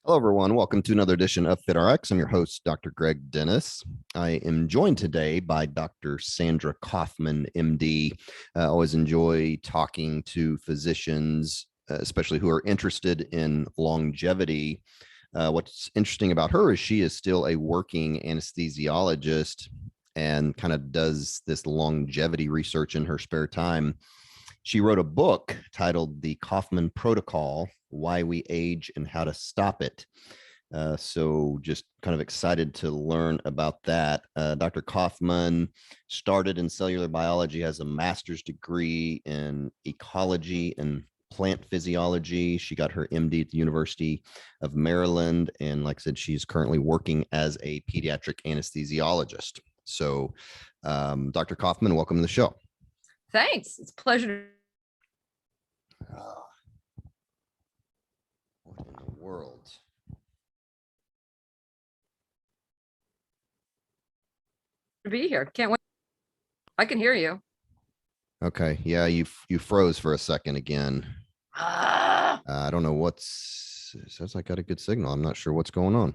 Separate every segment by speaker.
Speaker 1: Hello, everyone. Welcome to another edition of FitRx. I'm your host, Dr. Greg Dennis. I am joined today by Dr. Sandra Kaufmann, MD. I always enjoy talking to physicians, especially who are interested in longevity. What's interesting about her is she is still a working anesthesiologist and kind of does this longevity research in her spare time. She wrote a book titled The Kaufmann Protocol: Why We Age and How to Stop It. So just kind of excited to learn about that. Dr. Kaufmann started in cellular biology, has a master's degree in ecology and plant physiology. She got her MD at the University of Maryland. And like I said, she's currently working as a pediatric anesthesiologist. So Dr. Kaufmann, welcome to the show.
Speaker 2: Thanks. It's a pleasure.
Speaker 1: What in the world?
Speaker 2: To be here. Can't wait. I can hear you.
Speaker 1: Okay. Yeah, you froze for a second again. I don't know what's. It says I got a good signal. I'm not sure what's going on.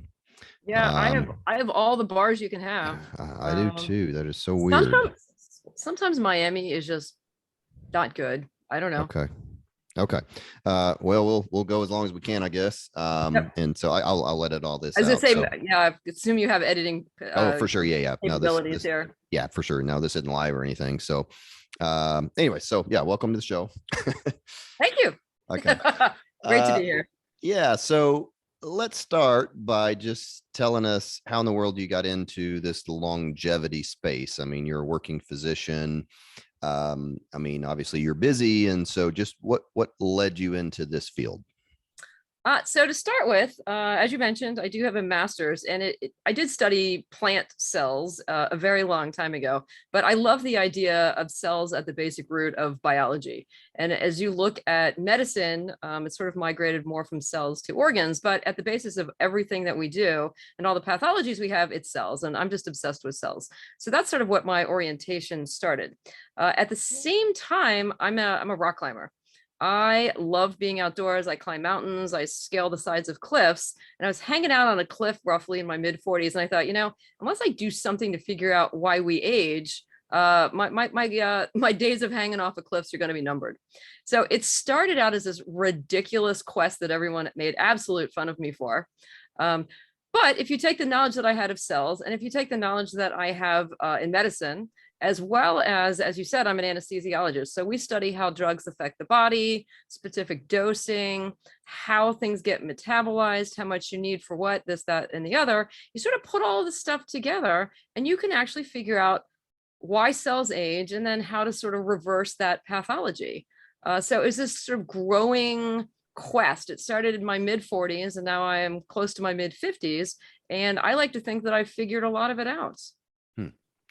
Speaker 2: Yeah, I have all the bars you can have.
Speaker 1: I do too. That is so weird.
Speaker 2: Sometimes Miami is just not good. I don't know.
Speaker 1: Okay. Well, we'll go as long as we can, I guess.
Speaker 2: Yep.
Speaker 1: And so I'll edit all this.
Speaker 2: I was gonna say,
Speaker 1: so.
Speaker 2: yeah, I assume you have editing.
Speaker 1: Oh, for sure. Yeah. No,
Speaker 2: capabilities here.
Speaker 1: Yeah, for sure. No, this isn't live or anything. So, anyway, so yeah, welcome to the show.
Speaker 2: Thank you.
Speaker 1: Okay.
Speaker 2: Great to be here.
Speaker 1: Yeah. So let's start by just telling us how in the world you got into this longevity space. I mean, you're a working physician. I mean, obviously you're busy. And so just what led you into this field?
Speaker 2: So to start with, as you mentioned, I do have a master's, and I did study plant cells a very long time ago, but I love the idea of cells at the basic root of biology. And as you look at medicine, it's sort of migrated more from cells to organs, but at the basis of everything that we do and all the pathologies we have, it's cells, and I'm just obsessed with cells. So that's sort of what my orientation started. At the same time, I'm a rock climber. I love being outdoors. I climb mountains. I scale the sides of cliffs. And I was hanging out on a cliff roughly in my mid 40s. And I thought, unless I do something to figure out why we age, my days of hanging off of cliffs are going to be numbered. So it started out as this ridiculous quest that everyone made absolute fun of me for. But if you take the knowledge that I had of cells, and if you take the knowledge that I have in medicine, as well as you said, I'm an anesthesiologist. So we study how drugs affect the body, specific dosing, how things get metabolized, how much you need for what, this, that, and the other. You sort of put all of this stuff together, and you can actually figure out why cells age and then how to sort of reverse that pathology. So it's this sort of growing quest. It started in my mid 40s, and now I am close to my mid 50s. And I like to think that I've figured a lot of it out.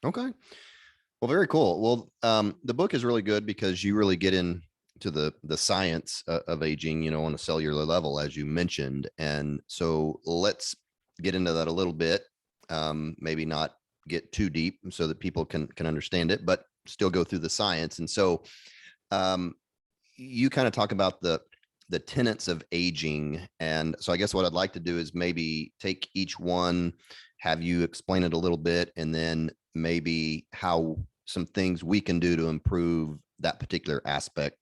Speaker 1: Okay. Well, very cool. Well, the book is really good because you really get into the science of aging, on a cellular level, as you mentioned. And so let's get into that a little bit. Maybe not get too deep so that people can understand it, but still go through the science. And so you kind of talk about the tenets of aging. And so I guess what I'd like to do is maybe take each one, have you explain it a little bit, and then maybe how some things we can do to improve that particular aspect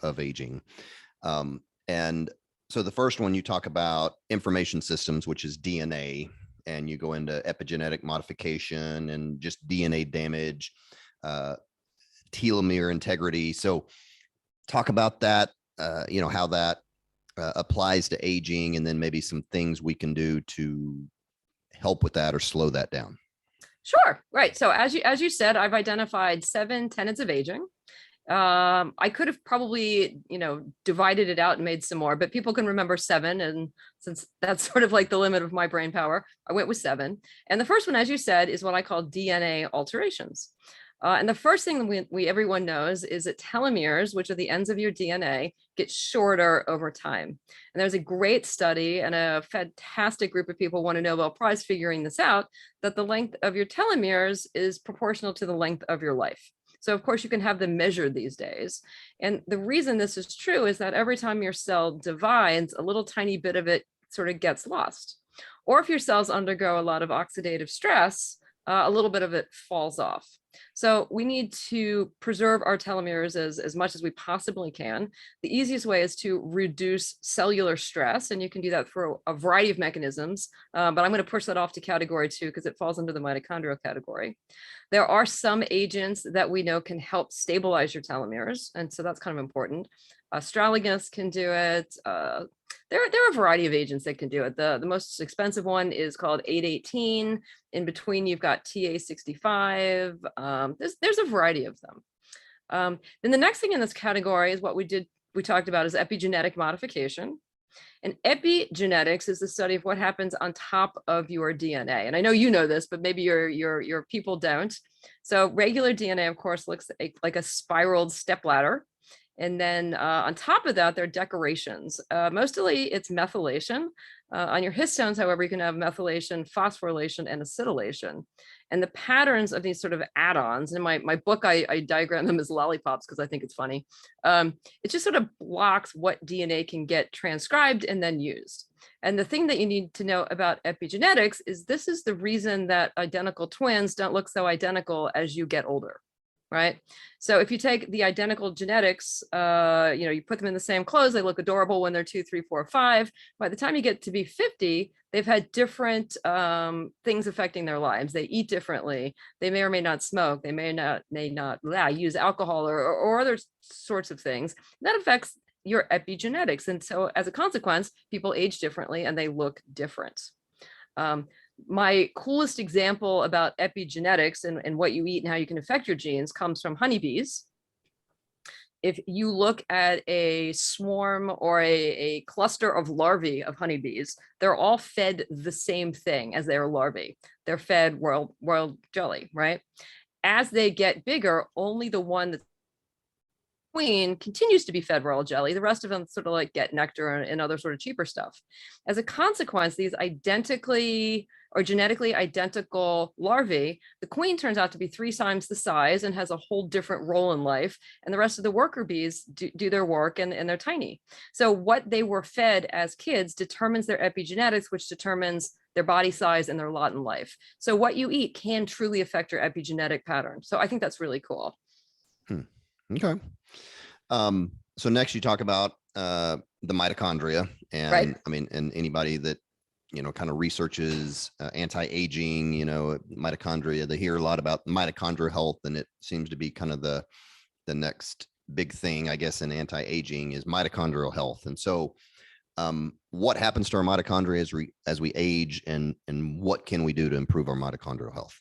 Speaker 1: of aging. And so the first one, you talk about information systems, which is DNA, and you go into epigenetic modification and just DNA damage, telomere integrity. So talk about that, how that applies to aging, and then maybe some things we can do to help with that or slow that down.
Speaker 2: Sure. Right. So as you said, I've identified 7 tenets of aging. I could have probably, divided it out and made some more, but people can remember 7. And since that's sort of like the limit of my brain power, I went with 7. And the first one, as you said, is what I call DNA alterations. And the first thing that everyone knows is that telomeres, which are the ends of your DNA, get shorter over time. And there's a great study, and a fantastic group of people won a Nobel Prize figuring this out, that the length of your telomeres is proportional to the length of your life. So of course you can have them measured these days. And the reason this is true is that every time your cell divides, a little tiny bit of it sort of gets lost. Or if your cells undergo a lot of oxidative stress, a little bit of it falls off. So we need to preserve our telomeres as much as we possibly can. The easiest way is to reduce cellular stress, and you can do that through a variety of mechanisms, but I'm going to push that off to category 2 because it falls into the mitochondrial category. There are some agents that we know can help stabilize your telomeres, and so that's kind of important. Astragalus can do it. There are a variety of agents that can do it. The most expensive one is called 818. In between, you've got TA65. There's a variety of them. Then the next thing in this category is what we talked about is epigenetic modification. And epigenetics is the study of what happens on top of your DNA. And I know you know this, but maybe your people don't. So regular DNA, of course, looks like a spiraled stepladder. And then on top of that, there are decorations. Mostly it's methylation. On your histones, however, you can have methylation, phosphorylation, and acetylation. And the patterns of these sort of add-ons, in my book, I diagram them as lollipops because I think it's funny. It just sort of blocks what DNA can get transcribed and then used. And the thing that you need to know about epigenetics is this is the reason that identical twins don't look so identical as you get older. Right. So if you take the identical genetics, you put them in the same clothes, they look adorable when they're 2, 3, 4, 5. By the time you get to be 50, they've had different things affecting their lives. They eat differently. They may or may not smoke. They may not use alcohol or other sorts of things. That affects your epigenetics. And so as a consequence, people age differently and they look different. My coolest example about epigenetics and what you eat and how you can affect your genes comes from honeybees. If you look at a swarm or a cluster of larvae of honeybees, they're all fed the same thing as their larvae. They're fed royal jelly, right? As they get bigger, only the one that's queen continues to be fed royal jelly. The rest of them sort of like get nectar and other sort of cheaper stuff. As a consequence, these identically or genetically identical larvae, the queen turns out to be 3 times the size and has a whole different role in life. And the rest of the worker bees do their work and they're tiny. So what they were fed as kids determines their epigenetics, which determines their body size and their lot in life. So what you eat can truly affect your epigenetic pattern. So I think that's really cool.
Speaker 1: Okay. So next you talk about the mitochondria, and
Speaker 2: right.
Speaker 1: I mean, and anybody that, kind of researches anti-aging, mitochondria, they hear a lot about mitochondrial health, and it seems to be kind of the next big thing, I guess, in anti-aging is mitochondrial health. And so what happens to our mitochondria as we age, and what can we do to improve our mitochondrial health?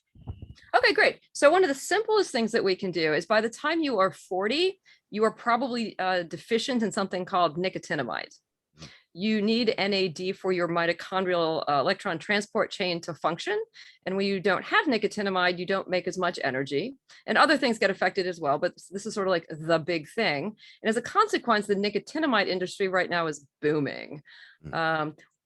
Speaker 2: Okay, great. So one of the simplest things that we can do is by the time you are 40, you are probably deficient in something called nicotinamide. You need NAD for your mitochondrial electron transport chain to function. And when you don't have nicotinamide, you don't make as much energy. And other things get affected as well, but this is sort of like the big thing. And as a consequence, the nicotinamide industry right now is booming.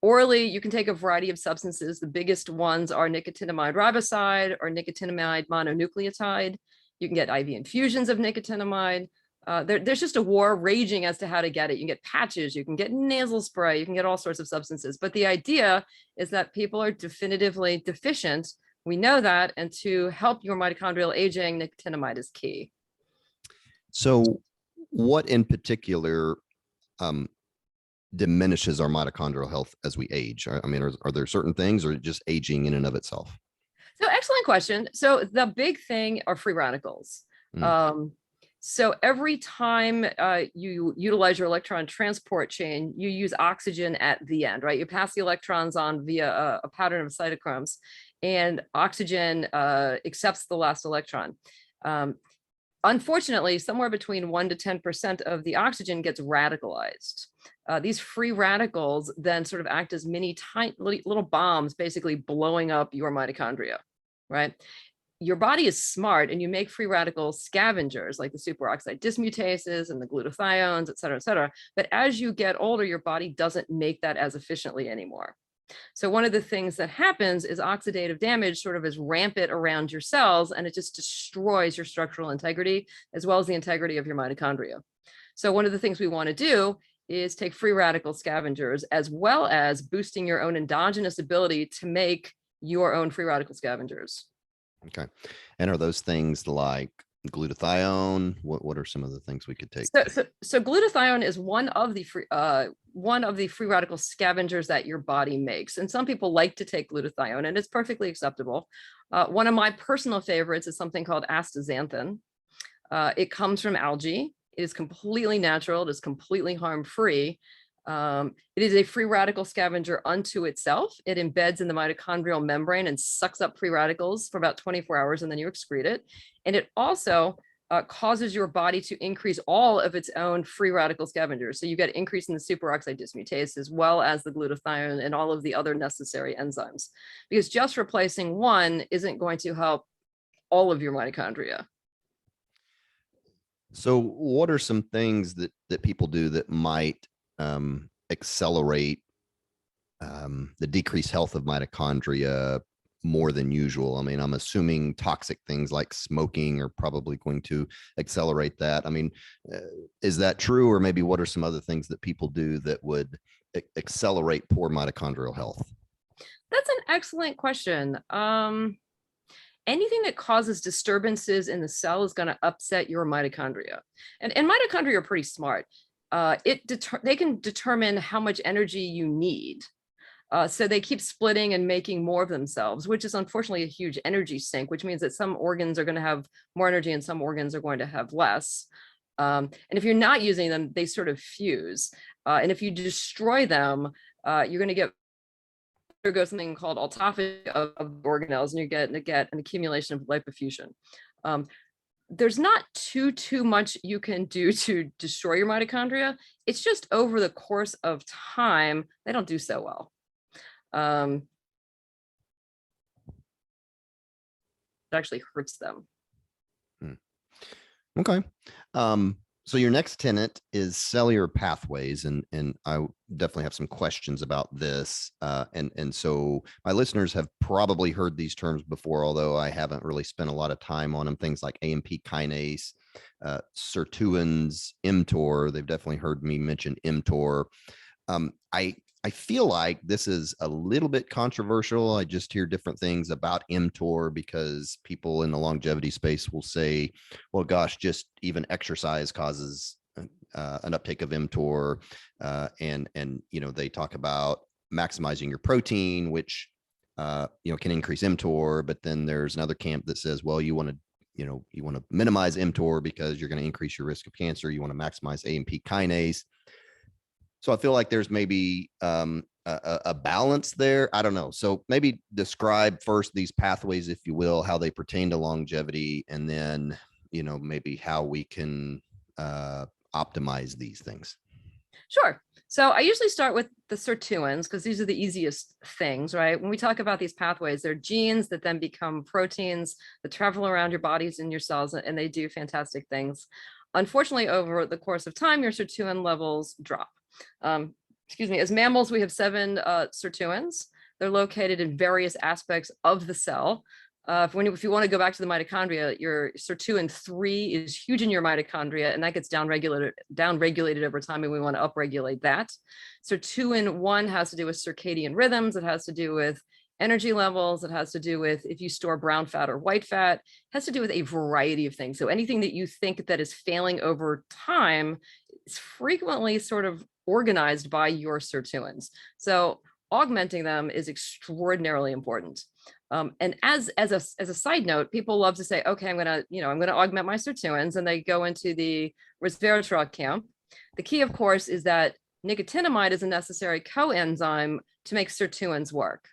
Speaker 2: Orally, you can take a variety of substances. The biggest ones are nicotinamide riboside or nicotinamide mononucleotide. You can get IV infusions of nicotinamide. There's just a war raging as to how to get it. You can get patches, you can get nasal spray, you can get all sorts of substances. But the idea is that people are definitively deficient. We know that. And to help your mitochondrial aging, nicotinamide is key.
Speaker 1: So what in particular diminishes our mitochondrial health as we age? I mean, are there certain things, or just aging in and of itself?
Speaker 2: So excellent question. So the big thing are free radicals. So every time you utilize your electron transport chain, you use oxygen at the end, right? You pass the electrons on via a pattern of cytochromes, and oxygen accepts the last electron. Unfortunately, somewhere between 1 to 10% of the oxygen gets radicalized. These free radicals then sort of act as tiny little bombs, basically blowing up your mitochondria, right? Your body is smart, and you make free radical scavengers like the superoxide dismutases and the glutathiones, et cetera, et cetera. But as you get older, your body doesn't make that as efficiently anymore. So one of the things that happens is oxidative damage sort of is rampant around your cells, and it just destroys your structural integrity as well as the integrity of your mitochondria. So one of the things we want to do is take free radical scavengers, as well as boosting your own endogenous ability to make your own free radical scavengers.
Speaker 1: Okay. And are those things like glutathione? What are some of the things we could take?
Speaker 2: So glutathione is one of the free radical scavengers that your body makes. And some people like to take glutathione, and it's perfectly acceptable. One of my personal favorites is something called astaxanthin. It comes from algae. It is completely natural. It is completely harm-free. It is a free radical scavenger unto itself. It embeds in the mitochondrial membrane and sucks up free radicals for about 24 hours, and then you excrete it. And it also causes your body to increase all of its own free radical scavengers. So you get increase in the superoxide dismutase, as well as the glutathione and all of the other necessary enzymes, because just replacing one isn't going to help all of your mitochondria.
Speaker 1: So what are some things that people do that might accelerate the decreased health of mitochondria more than usual? I mean, I'm assuming toxic things like smoking are probably going to accelerate that. I mean, is that true? Or maybe what are some other things that people do that would accelerate poor mitochondrial health?
Speaker 2: That's an excellent question. Anything that causes disturbances in the cell is going to upset your mitochondria. And mitochondria are pretty smart. They can determine how much energy you need. So they keep splitting and making more of themselves, which is unfortunately a huge energy sink, which means that some organs are going to have more energy and some organs are going to have less. And if you're not using them, they sort of fuse. And if you destroy them, you're going to get something called autophagy of organelles, and you get an accumulation of lipofuscin. There's not too much you can do to destroy your mitochondria. It's just over the course of time, they don't do so well. It actually hurts them.
Speaker 1: Okay. So your next tenet is cellular pathways, and I definitely have some questions about this. And so my listeners have probably heard these terms before, although I haven't really spent a lot of time on them. Things like AMP kinase, Sirtuins, MTOR. They've definitely heard me mention MTOR. I feel like this is a little bit controversial. I just hear different things about MTOR because people in the longevity space will say, well, gosh, just even exercise causes an uptake of MTOR. And they talk about maximizing your protein, which, can increase MTOR. But then there's another camp that says, well, you want to minimize MTOR because you're going to increase your risk of cancer. You want to maximize AMP kinase. So I feel like there's maybe a balance there. I don't know. So maybe describe first these pathways, if you will, how they pertain to longevity, and then, maybe how we can optimize these things.
Speaker 2: Sure. So I usually start with the sirtuins because these are the easiest things, right? When we talk about these pathways, they're genes that then become proteins that travel around your bodies and your cells, and they do fantastic things. Unfortunately, over the course of time, your sirtuin levels drop. As mammals, we have 7 sirtuins. They're located in various aspects of the cell. If you want to go back to the mitochondria, your sirtuin 3 is huge in your mitochondria, and that gets downregulated over time, and we want to upregulate that. Sirtuin 1 has to do with circadian rhythms. It has to do with energy levels. It has to do with if you store brown fat or white fat. It has to do with a variety of things. So anything that you think that is failing over time is frequently sort of organized by your sirtuins. So augmenting them is extraordinarily important. And as a side note, people love to say, okay, I'm going to augment my sirtuins, and they go into the resveratrol camp. The key, of course, is that nicotinamide is a necessary coenzyme to make sirtuins work.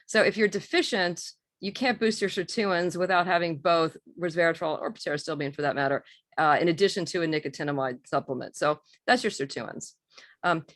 Speaker 2: So if you're deficient, you can't boost your sirtuins without having both resveratrol or pterostilbene, for that matter, in addition to a nicotinamide supplement. So that's your sirtuins.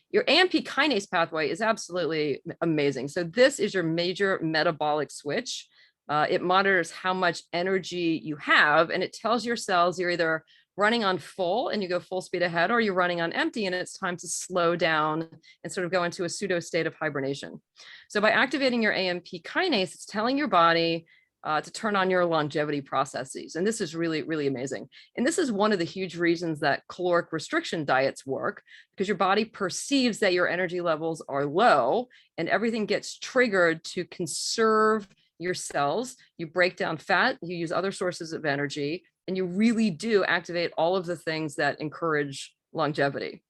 Speaker 2: Your AMP kinase pathway is absolutely amazing. So this is your major metabolic switch. It monitors how much energy you have, and it tells your cells you're either running on full and you go full speed ahead, or you're running on empty and it's time to slow down and sort of go into a pseudo state of hibernation. So by activating your AMP kinase, it's telling your body to turn on your longevity processes. And this is really, really amazing. And this is one of the huge reasons that caloric restriction diets work, because your body perceives that your energy levels are low and everything gets triggered to conserve your cells. You break down fat, you use other sources of energy, and you really do activate all of the things that encourage longevity.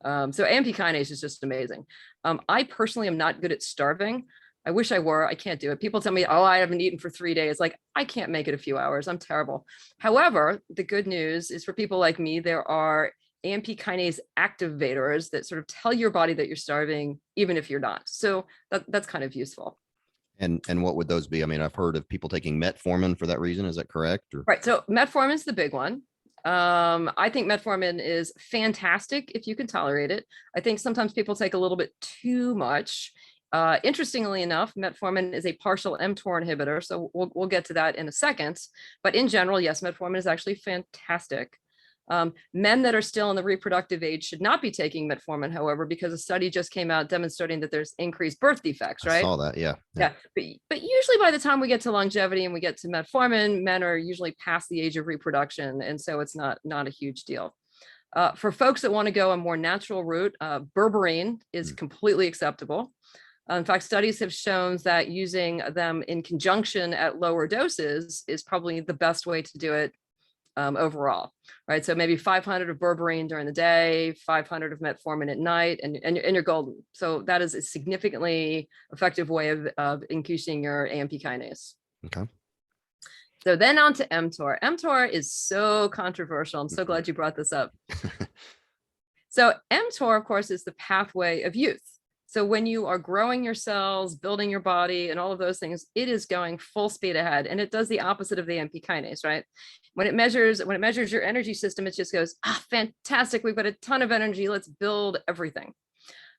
Speaker 2: So AMP kinase is just amazing. I personally am not good at starving. I wish I were. I can't do it. People tell me, oh, I haven't eaten for 3 days. Like, I can't make it a few hours. I'm terrible. However, the good news is for people like me, there are AMP kinase activators that sort of tell your body that you're starving, even if you're not. So that's kind of useful.
Speaker 1: And what would those be? I mean, I've heard of people taking metformin for that reason. Is that correct? Or?
Speaker 2: Right. So metformin is the big one. I think metformin is fantastic if you can tolerate it. I think sometimes people take a little bit too much. Interestingly enough, metformin is a partial mTOR inhibitor, so we'll get to that in a second. But in general, yes, metformin is actually fantastic. Men that are still in the reproductive age should not be taking metformin, however, because a study just came out demonstrating that there's increased birth defects, right?
Speaker 1: I saw that, yeah.
Speaker 2: But usually by the time we get to longevity and we get to metformin, men are usually past the age of reproduction, and so it's not a huge deal. For folks that want to go a more natural route, berberine is completely acceptable. In fact, studies have shown that using them in conjunction at lower doses is probably the best way to do it overall, right? So maybe 500 of berberine during the day, 500 of metformin at night, and you're golden. So that is a significantly effective way of increasing your AMP kinase.
Speaker 1: Okay.
Speaker 2: So then on to mTOR. mTOR is so controversial. I'm so glad you brought this up. So mTOR, of course, is the pathway of youth. So when you are growing your cells, building your body, and all of those things, it is going full speed ahead, and it does the opposite of the AMP kinase, right? When it measures your energy system, it just goes, fantastic, we've got a ton of energy, let's build everything.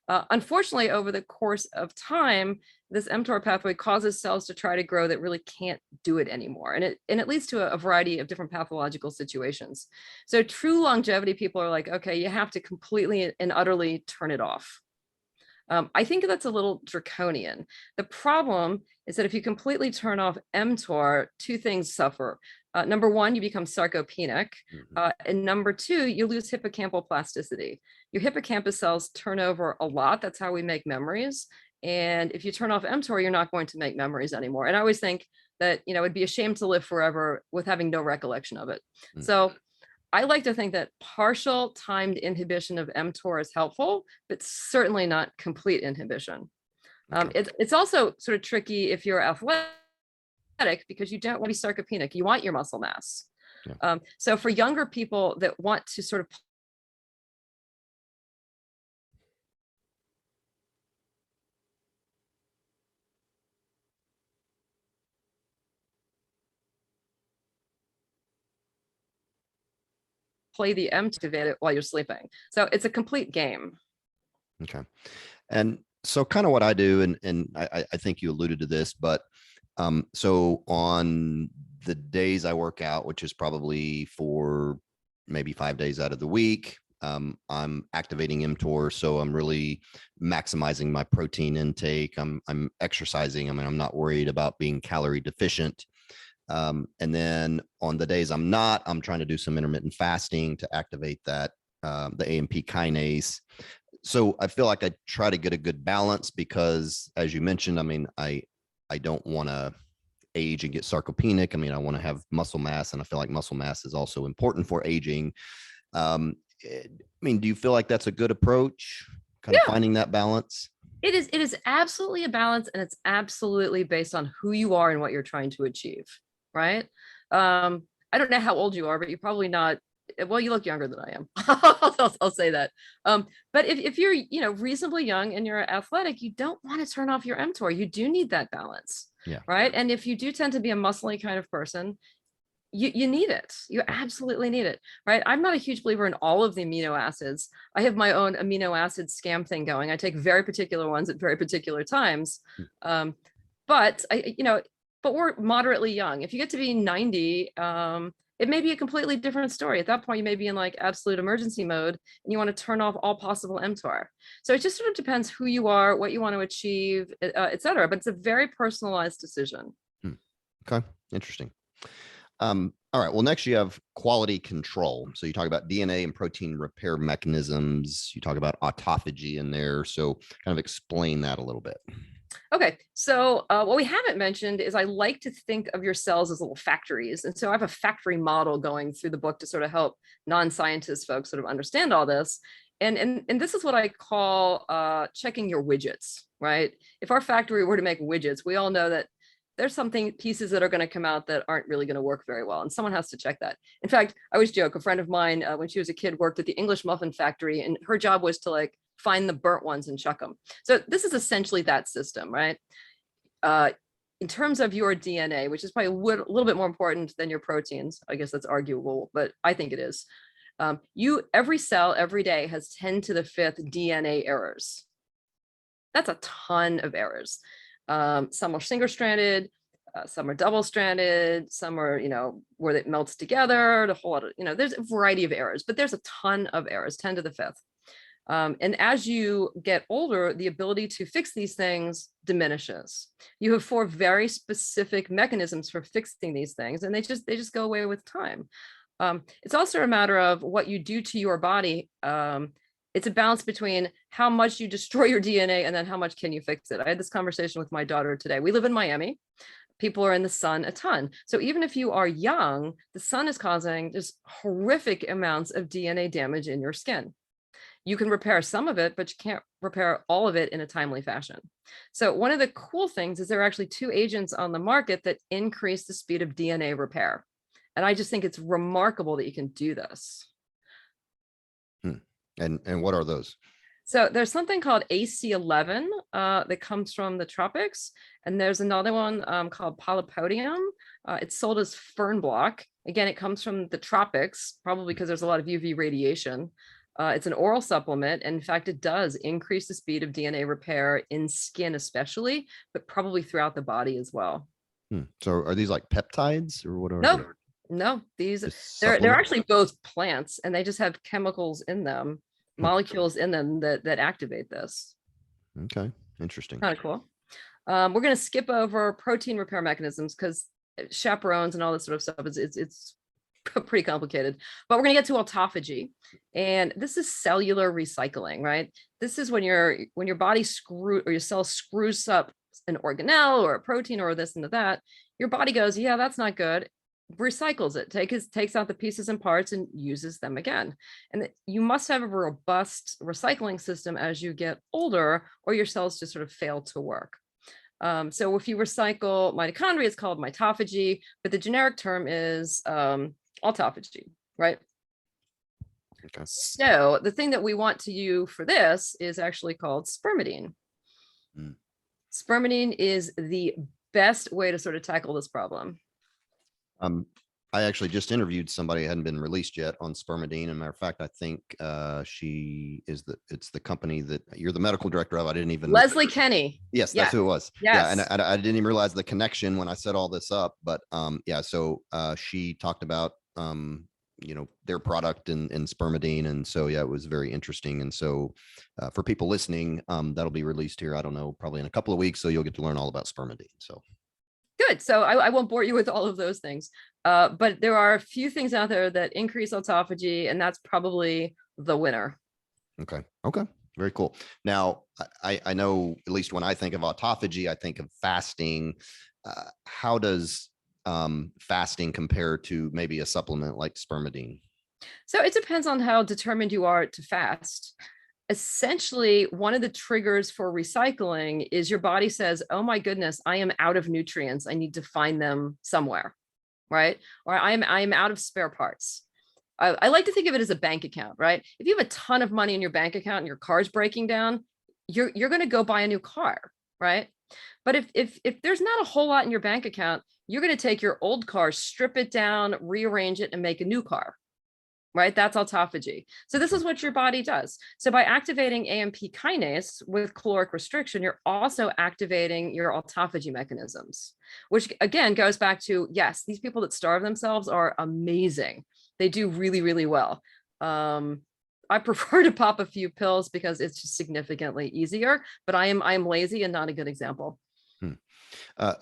Speaker 2: Unfortunately, over the course of time, this mTOR pathway causes cells to try to grow that really can't do it anymore, and it leads to a variety of different pathological situations. So true longevity people are like, okay, you have to completely and utterly turn it off. I think that's a little draconian. The problem is that if you completely turn off mTOR, two things suffer. Number one, you become sarcopenic. And number two, you lose hippocampal plasticity. Your hippocampus cells turn over a lot. That's how we make memories. And if you turn off mTOR, you're not going to make memories anymore. And I always think that, it'd be a shame to live forever with having no recollection of it. So I like to think that partial timed inhibition of mTOR is helpful, but certainly not complete inhibition. It's also sort of tricky if you're athletic, because you don't want to be sarcopenic. You want your muscle mass. Yeah. So for younger people that want to sort of play the mTOR while you're sleeping. So it's a complete game.
Speaker 1: Okay. And so kind of what I do, and I think you alluded to this, but so on the days I work out, which is probably for maybe 5 days out of the week, I'm activating mTOR. So I'm really maximizing my protein intake. I'm exercising. I mean, I'm not worried about being calorie deficient. And then on the days I'm not, I'm trying to do some intermittent fasting to activate that, the AMP kinase. So I feel like I try to get a good balance because, as you mentioned, I mean, I don't want to age and get sarcopenic. I mean, I want to have muscle mass, and I feel like muscle mass is also important for aging. I mean, do you feel like that's a good approach, kind of finding that balance?
Speaker 2: It is absolutely a balance, and it's absolutely based on who you are and what you're trying to achieve, right? I don't know how old you are, but you're probably not. Well, you look younger than I am. I'll say that. But if you're, reasonably young and you're athletic, you don't want to turn off your mTOR. You do need that balance, right? And if you do tend to be a muscly kind of person, you need it. You absolutely need it, right? I'm not a huge believer in all of the amino acids. I have my own amino acid scam thing going. I take very particular ones at very particular times. But we're moderately young. If you get to be 90, it may be a completely different story. At that point, you may be in like absolute emergency mode and you want to turn off all possible mTOR. So it just sort of depends who you are, what you want to achieve, et cetera. But it's a very personalized decision.
Speaker 1: Okay, interesting. All right. Well, next you have quality control. So you talk about DNA and protein repair mechanisms. You talk about autophagy in there. So kind of explain that a little bit.
Speaker 2: Okay, so what we haven't mentioned is I like to think of your cells as little factories. And so I have a factory model going through the book to sort of help non-scientist folks sort of understand all this. And this is what I call checking your widgets, right? If our factory were to make widgets, we all know that there's something pieces that are going to come out that aren't really going to work very well. And someone has to check that. In fact, I always joke, a friend of mine, when she was a kid, worked at the English muffin factory, and her job was to like find the burnt ones and chuck them. So this is essentially that system, right? In terms of your DNA, which is probably a little bit more important than your proteins, I guess that's arguable, but I think it is. Every cell every day has 10 to the fifth DNA errors. That's a ton of errors. Some are single-stranded, some are double-stranded, some are, where it melts together, the whole lot of, there's a variety of errors, but there's a ton of errors, 10 to the fifth. And as you get older, the ability to fix these things diminishes. You have 4 very specific mechanisms for fixing these things, and they just go away with time. It's also a matter of what you do to your body. It's a balance between how much you destroy your DNA and then how much can you fix it. I had this conversation with my daughter today. We live in Miami. People are in the sun a ton. So even if you are young, the sun is causing just horrific amounts of DNA damage in your skin. You can repair some of it, but you can't repair all of it in a timely fashion. So one of the cool things is there are actually 2 agents on the market that increase the speed of DNA repair. And I just think it's remarkable that you can do this.
Speaker 1: And what are those?
Speaker 2: So there's something called AC11 that comes from the tropics. And there's another one called polypodium. It's sold as fern block. Again, it comes from the tropics, probably because there's a lot of UV radiation. It's an oral supplement. And in fact, it does increase the speed of DNA repair in skin especially, but probably throughout the body as well.
Speaker 1: So are these like peptides or what are they?
Speaker 2: No, they're actually both plants, and they just have chemicals in them, molecules in them that activate this.
Speaker 1: Okay, interesting.
Speaker 2: Kind of cool. We're going to skip over protein repair mechanisms because chaperones and all this sort of stuff it's pretty complicated. But we're going to get to autophagy, and this is cellular recycling, right? This is when your body your cell screws up an organelle or a protein or this and that. Your body goes, yeah, that's not good. Recycles it, takes out the pieces and parts and uses them again. And you must have a robust recycling system as you get older, or your cells just sort of fail to work. So if you recycle mitochondria, it's called mitophagy, but the generic term is autophagy, right?
Speaker 1: Okay.
Speaker 2: So the thing that we want to use for this is actually called spermidine. Spermidine is the best way to sort of tackle this problem.
Speaker 1: I actually just interviewed somebody who hadn't been released yet on spermidine. And matter of fact, I think it's the company that you're the medical director of. I didn't even
Speaker 2: Leslie Kenny.
Speaker 1: Yes, that's who it was.
Speaker 2: Yes.
Speaker 1: Yeah, and I didn't even realize the connection when I set all this up. But so she talked about their product and spermidine, and so it was very interesting. And so for people listening, that'll be released here, I don't know, probably in a couple of weeks, so you'll get to learn all about spermidine. So
Speaker 2: good. So I won't bore you with all of those things, but there are a few things out there that increase autophagy, and that's probably the winner.
Speaker 1: Okay, very cool. Now I know, at least when I think of autophagy, I think of fasting. How does fasting compare to maybe a supplement like spermidine?
Speaker 2: So it depends on how determined you are to fast. Essentially, one of the triggers for recycling is your body says, oh my goodness, I am out of nutrients. I need to find them somewhere, right? Or I am out of spare parts. I like to think of it as a bank account, right? If you have a ton of money in your bank account and your car's breaking down, you're going to go buy a new car, right? But if there's not a whole lot in your bank account, you're going to take your old car, strip it down, rearrange it, and make a new car. Right? That's autophagy. So this is what your body does. So by activating AMP kinase with caloric restriction, you're also activating your autophagy mechanisms, which again goes back to, yes, these people that starve themselves are amazing. They do really, really well. I prefer to pop a few pills because it's just significantly easier, but I am lazy and not a good example.
Speaker 1: Hmm.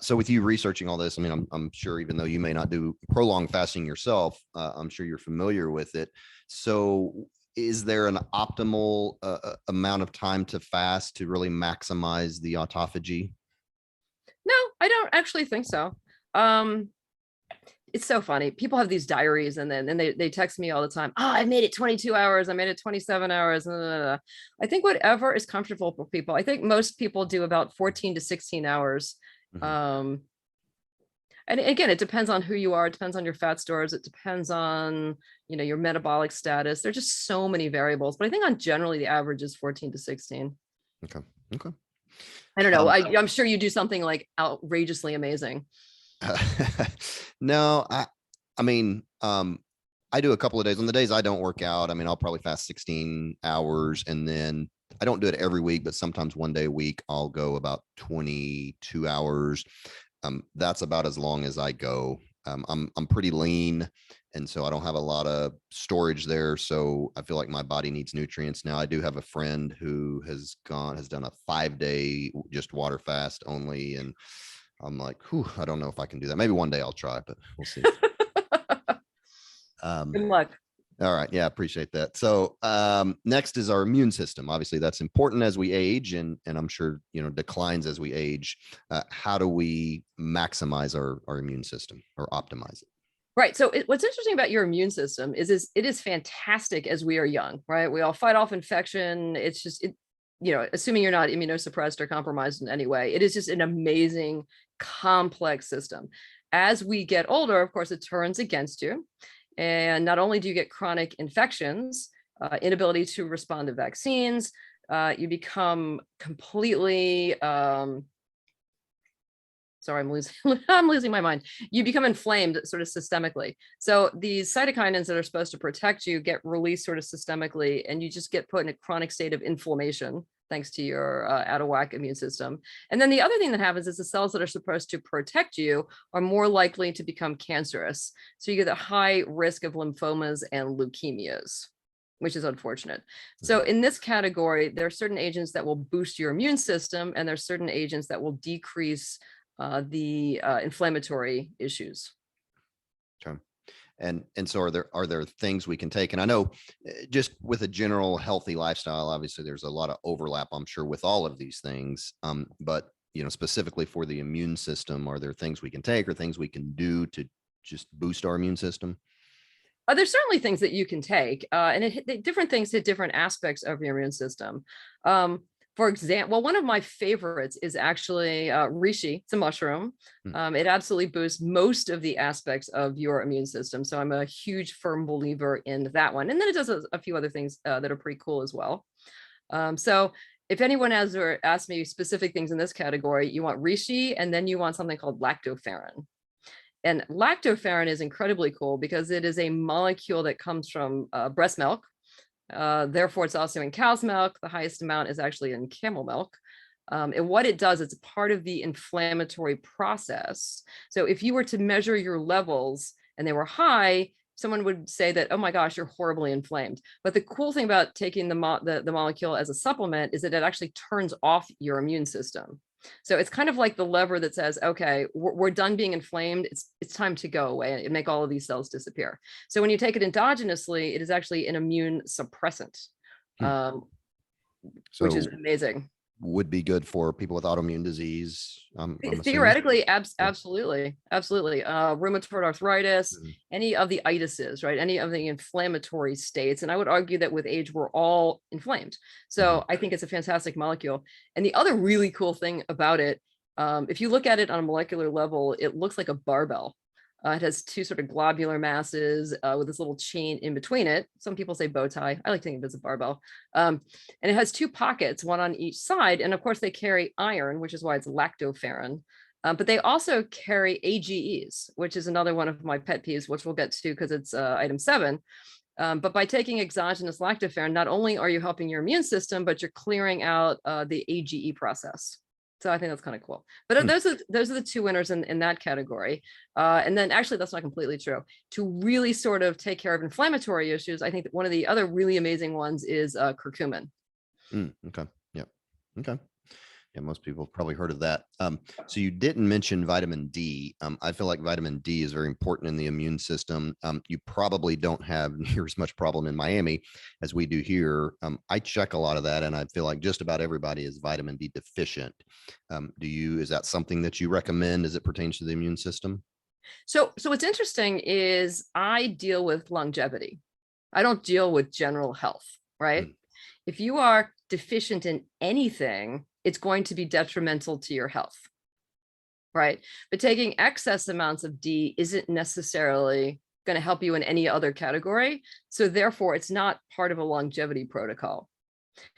Speaker 1: So with you researching all this, I mean, I'm sure even though you may not do prolonged fasting yourself, I'm sure you're familiar with it. So is there an optimal amount of time to fast to really maximize the autophagy?
Speaker 2: No, I don't actually think so. Um, it's so funny. People have these diaries and then they text me all the time. Oh, I made it 22 hours. I made it 27 hours. I think whatever is comfortable for people. I think most people do about 14 to 16 hours.
Speaker 1: Mhm.
Speaker 2: Um, and again, it depends on who you are. It depends on your fat stores. It depends on, your metabolic status. There's just so many variables, but I think on generally the average is 14 to 16.
Speaker 1: Okay. Okay.
Speaker 2: I don't know.
Speaker 1: Um,
Speaker 2: I'm sure you do something like outrageously amazing.
Speaker 1: no, I mean, I do a couple of days. On the days I don't work out, I mean, I'll probably fast 16 hours, and then I don't do it every week, but sometimes one day a week I'll go about 22 hours. That's about as long as I go. I'm pretty lean, and so I don't have a lot of storage there. So I feel like my body needs nutrients. Now I do have a friend who has done a 5 day just water fast only, and I'm like, whew, I don't know if I can do that. Maybe one day I'll try, but we'll see.
Speaker 2: Good
Speaker 1: Um,
Speaker 2: luck.
Speaker 1: all right. Yeah, appreciate that. So next is our immune system. Obviously, that's important as we age, and I'm sure declines as we age. How do we maximize our immune system or optimize it?
Speaker 2: Right. So what's interesting about your immune system is it is fantastic as we are young, right? We all fight off infection. It's just, assuming you're not immunosuppressed or compromised in any way, it is just an amazing, complex system. As we get older, of course, it turns against you. And not only do you get chronic infections, inability to respond to vaccines, you become completely, sorry, I'm losing, I'm losing my mind. You become inflamed sort of systemically. So these cytokinins that are supposed to protect you get released sort of systemically, and you just get put in a chronic state of inflammation thanks to your out of whack immune system. And then the other thing that happens is the cells that are supposed to protect you are more likely to become cancerous. So you get a high risk of lymphomas and leukemias, which is unfortunate. So in this category, there are certain agents that will boost your immune system, and there's certain agents that will decrease the inflammatory issues.
Speaker 1: Okay. And so are there things we can take? And I know just with a general healthy lifestyle, obviously there's a lot of overlap, I'm sure, with all of these things. But specifically for the immune system, are there things we can take or things we can do to just boost our immune system?
Speaker 2: There's certainly things that you can take, and different things hit different aspects of your immune system. For example, well, one of my favorites is actually reishi. It's a mushroom. It absolutely boosts most of the aspects of your immune system. So I'm a huge firm believer in that one. And then it does a few other things that are pretty cool as well. So if anyone has or asked me specific things in this category, you want reishi, and then you want something called lactoferrin. And lactoferrin is incredibly cool because it is a molecule that comes from breast milk. Therefore, it's also in cow's milk. The highest amount is actually in camel milk. And what it does, it's part of the inflammatory process. So if you were to measure your levels and they were high, someone would say that, oh my gosh, you're horribly inflamed. But the cool thing about taking the molecule as a supplement is that it actually turns off your immune system. So it's kind of like the lever that says, okay, we're done being inflamed. It's time to go away and make all of these cells disappear. So when you take it endogenously, it is actually an immune suppressant, which is
Speaker 1: So
Speaker 2: amazing.
Speaker 1: would be good for people with autoimmune disease. I'm assuming.
Speaker 2: Theoretically,
Speaker 1: Yeah.
Speaker 2: absolutely. Rheumatoid arthritis,
Speaker 1: Mhm.
Speaker 2: any of the itises, right? Any of the inflammatory states. And I would argue that with age, we're all inflamed. So I think it's a fantastic molecule. And the other really cool thing about it, if you look at it on a molecular level, it looks like a barbell. It has two sort of globular masses with this little chain in between it. Some people say bow tie. I like to think of it as a barbell. And it has two pockets, one on each side. And of course, they carry iron, which is why it's lactoferrin. But they also carry AGEs, which is another one of my pet peeves, which we'll get to because it's item 7. But by taking exogenous lactoferrin, not only are you helping your immune system, but you're clearing out the AGE process. So I think that's kind of cool. But those are the two winners in that category. And then actually, that's not completely true. To really sort of take care of inflammatory issues, I think that one of the other really amazing ones is curcumin.
Speaker 1: Okay. Yeah. Okay. Yeah, most people have probably heard of that. So you didn't mention vitamin D. I feel like vitamin D is very important in the immune system. You probably don't have near as much problem in Miami as we do here. I check a lot of that, and I feel like just about everybody is vitamin D deficient. Is that something that you recommend as it pertains to the immune system?
Speaker 2: So what's interesting is I deal with longevity. I don't deal with general health, right?
Speaker 1: Mm,
Speaker 2: If you are deficient in anything, it's going to be detrimental to your health, right? But taking excess amounts of D isn't necessarily going to help you in any other category. So therefore, it's not part of a longevity protocol.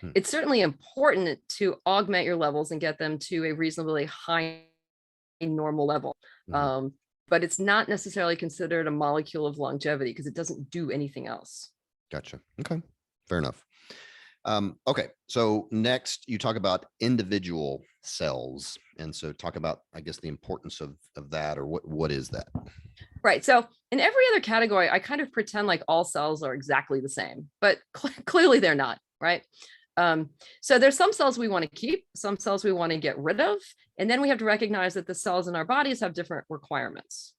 Speaker 1: mm,
Speaker 2: It's certainly important to augment your levels and get them to a reasonably high normal level.
Speaker 1: mhm.
Speaker 2: Um, but it's not necessarily considered a molecule of longevity because it doesn't do anything else.
Speaker 1: Gotcha. Okay, fair enough. Okay, so next you talk about individual cells, and so talk about, I guess, the importance of that, or what is that?
Speaker 2: Right. So in every other category, I kind of pretend like all cells are exactly the same, but clearly they're not, right? So there's some cells we want to keep, some cells we want to get rid of, and then we have to recognize that the cells in our bodies have different requirements.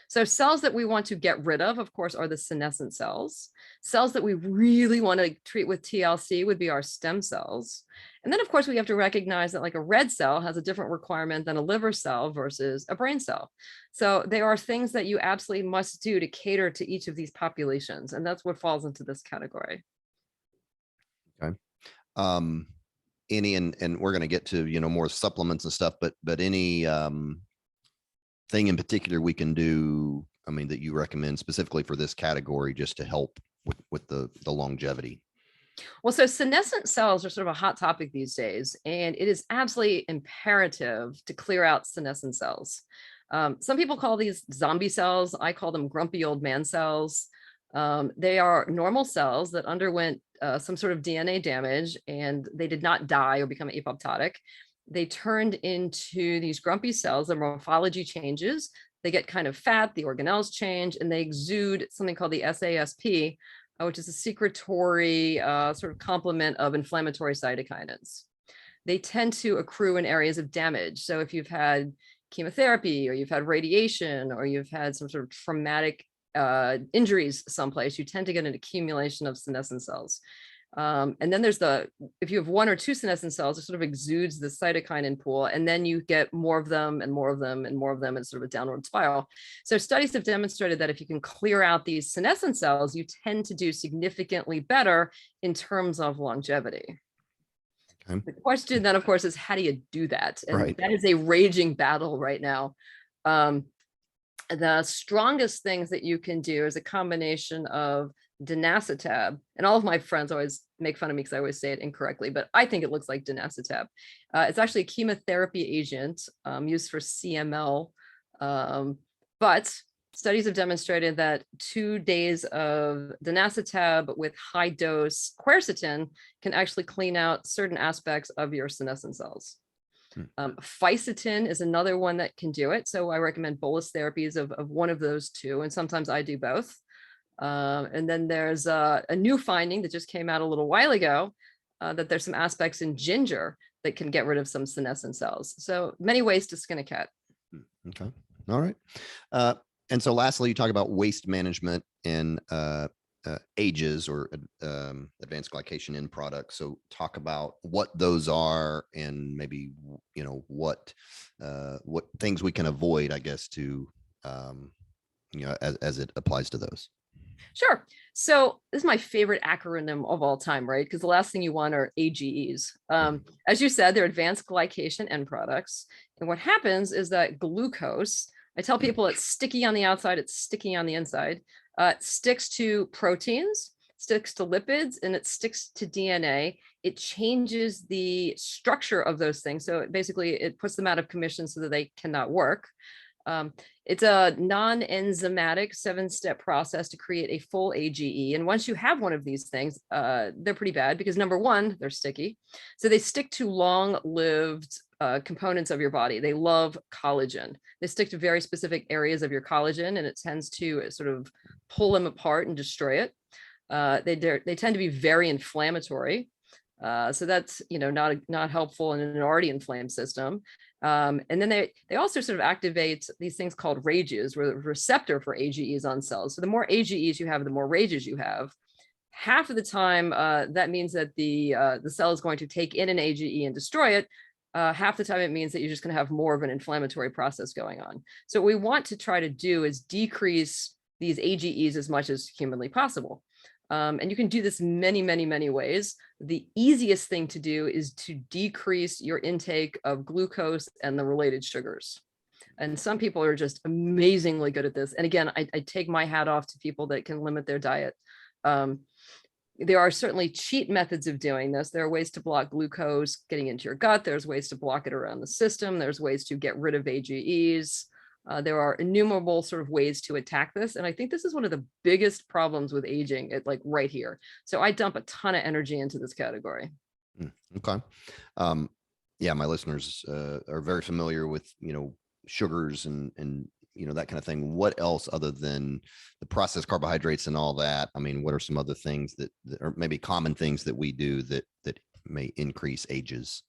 Speaker 2: So cells that we want to get rid of course, are the senescent cells. Cells that we really want to treat with TLC would be our stem cells. And then, of course, we have to recognize that like a red cell has a different requirement than a liver cell versus a brain cell. So there are things that you absolutely must do to cater to each of these populations. And that's what falls into this category.
Speaker 1: Okay. Um, and we're going to get to, more supplements and stuff, but any thing in particular we can do, I mean, that you recommend specifically for this category just to help with the longevity?
Speaker 2: Well, so senescent cells are sort of a hot topic these days, and it is absolutely imperative to clear out senescent cells. Some people call these zombie cells. I call them grumpy old man cells. They are normal cells that underwent some sort of DNA damage, and they did not die or become apoptotic. They turned into these grumpy cells. The morphology changes. They get kind of fat, the organelles change, and they exude something called the SASP, which is a secretory sort of complement of inflammatory cytokines. They tend to accrue in areas of damage. So if you've had chemotherapy or you've had radiation or you've had some sort of traumatic injuries someplace, you tend to get an accumulation of senescent cells. And then if you have one or two senescent cells, it sort of exudes the cytokine pool, and then you get more of them and more of them and more of them. It's sort of a downward spiral. So studies have demonstrated that if you can clear out these senescent cells, you tend to do significantly better in terms of longevity.
Speaker 1: Okay.
Speaker 2: The question then, of course, is how do you do that? And
Speaker 1: Right.
Speaker 2: that is a raging battle right now. The strongest things that you can do is a combination of dinacetab, and all of my friends always make fun of me because I always say it incorrectly, but I think it looks like dinacetab. It's actually a chemotherapy agent used for CML, but studies have demonstrated that 2 days of dinacetab with high dose quercetin can actually clean out certain aspects of your senescent cells. Fisetin is another one that can do it. So I recommend bolus therapies of one of those two, and sometimes I do both. And then there's a new finding that just came out a little while ago that there's some aspects in ginger that can get rid of some senescent cells. So many ways to skin a cat.
Speaker 1: Okay. All right. And so lastly, you talk about waste management and ages or advanced glycation end products. So talk about what those are and maybe, what things we can avoid, I guess, to, as it applies to those.
Speaker 2: Sure. So this is my favorite acronym of all time, right? Because the last thing you want are AGEs. As you said, they're advanced glycation end products. And what happens is that glucose, I tell people it's sticky on the outside, it's sticky on the inside. It sticks to proteins, sticks to lipids, and it sticks to DNA. It changes the structure of those things. So basically it puts them out of commission so that they cannot work. It's a non-enzymatic 7-step process to create a full AGE. And once you have one of these things, they're pretty bad because number one, they're sticky. So they stick to long-lived components of your body. They love collagen. They stick to very specific areas of your collagen, and it tends to sort of pull them apart and destroy it. They tend to be very inflammatory. So that's, not helpful in an already inflamed system. And then they also sort of activate these things called rages, where the receptor for AGEs on cells. So the more AGEs you have, the more rages you have. Half of the time, that means that the cell is going to take in an AGE and destroy it. Half the time, it means that you're just going to have more of an inflammatory process going on. So what we want to try to do is decrease these AGEs as much as humanly possible. And you can do this many, many, many ways. The easiest thing to do is to decrease your intake of glucose and the related sugars. And some people are just amazingly good at this. And again, I take my hat off to people that can limit their diet. There are certainly cheat methods of doing this. There are ways to block glucose getting into your gut. There's ways to block it around the system. There's ways to get rid of AGEs. There are innumerable sort of ways to attack this. And I think this is one of the biggest problems with aging, right here. So I dump a ton of energy into this category.
Speaker 1: Okay. Yeah, my listeners are very familiar with, sugars and that kind of thing. What else other than the processed carbohydrates and all that? I mean, what are some other things that are maybe common things that we do that may increase ages?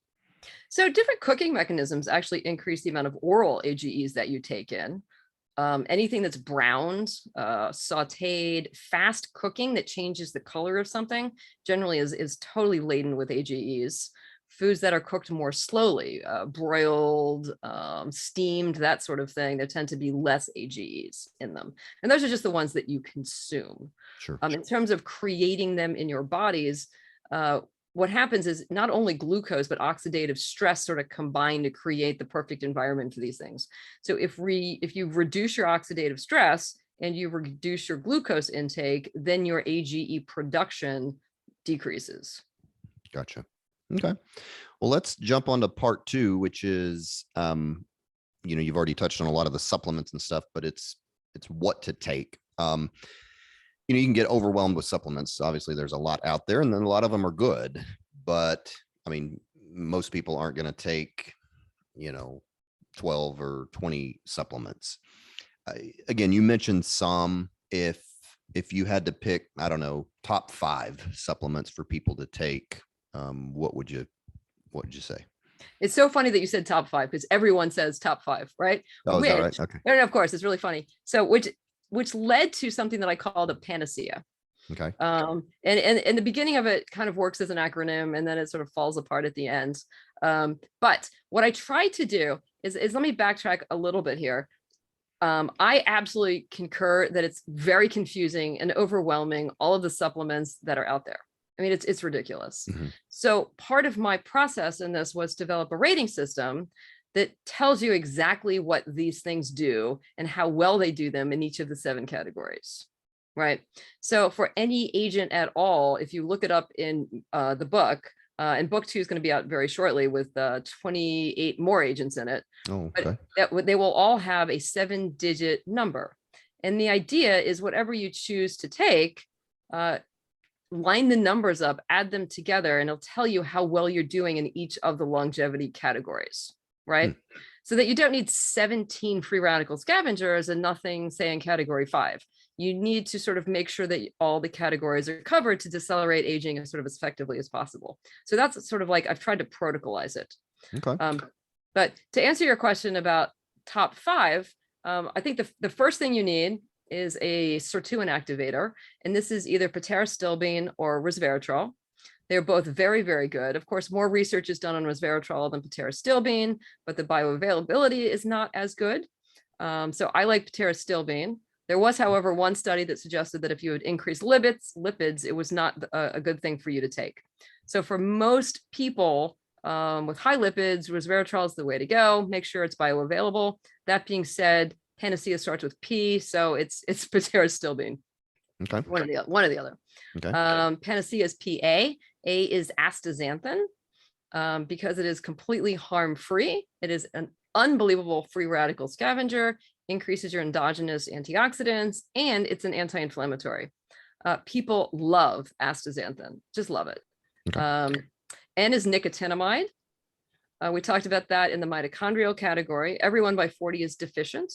Speaker 2: So different cooking mechanisms actually increase the amount of oral AGEs that you take in. Anything that's browned, sauteed, fast cooking that changes the color of something generally is totally laden with AGEs. Foods that are cooked more slowly, broiled, steamed, that sort of thing, there tend to be less AGEs in them. And those are just the ones that you consume.
Speaker 1: Sure.
Speaker 2: In terms of creating them in your bodies, what happens is not only glucose, but oxidative stress sort of combine to create the perfect environment for these things. So if you reduce your oxidative stress and you reduce your glucose intake, then your AGE production decreases.
Speaker 1: Gotcha. Okay. Well, let's jump on to part 2, which is, you've already touched on a lot of the supplements and stuff, but it's what to take. You can get overwhelmed with supplements. Obviously, there's a lot out there, and then a lot of them are good. But I mean, most people aren't going to take, 12 or 20 supplements. Again, you mentioned some. If you had to pick, I don't know, top 5 supplements for people to take, what would you say?
Speaker 2: It's so funny that you said top 5 because everyone says top 5, right?
Speaker 1: Oh, is that right? Okay.
Speaker 2: No, of course, it's really funny. So which led to something that I called a panacea.
Speaker 1: Okay.
Speaker 2: And the beginning of it kind of works as an acronym, and then it sort of falls apart at the end. But what I try to do is let me backtrack a little bit here. I absolutely concur that it's very confusing and overwhelming, all of the supplements that are out there. I mean, it's ridiculous. Mm-hmm. So part of my process in this was develop a rating system that tells you exactly what these things do and how well they do them in each of the 7 categories, right? So for any agent at all, if you look it up in the book, and book 2 is going to be out very shortly with 28 more agents in it.
Speaker 1: Oh, okay.
Speaker 2: But they will all have a 7-digit number. And the idea is whatever you choose to take, line the numbers up, add them together, and it'll tell you how well you're doing in each of the longevity categories, right? So that you don't need 17 free radical scavengers and nothing, say, in category 5. You need to sort of make sure that all the categories are covered to decelerate aging as sort of as effectively as possible. So that's sort of like, I've tried to protocolize it.
Speaker 1: Okay.
Speaker 2: But to answer your question about top 5, I think the first thing you need is a sirtuin activator, and this is either pterosilbene or resveratrol. They're both very, very good. Of course, more research is done on resveratrol than pterosilbene, but the bioavailability is not as good. So I like pterosilbene. There was, however, one study that suggested that if you would increase lipids, it was not a good thing for you to take. So for most people with high lipids, resveratrol is the way to go. Make sure it's bioavailable. That being said, panacea starts with P, so it's pterosilbene.
Speaker 1: Okay.
Speaker 2: One or the other.
Speaker 1: Okay.
Speaker 2: Panacea is PA. A is astaxanthin, because it is completely harm-free. It is an unbelievable free radical scavenger, increases your endogenous antioxidants, and it's an anti-inflammatory. People love astaxanthin, just love it. Okay. N is nicotinamide. We talked about that in the mitochondrial category. Everyone by 40 is deficient.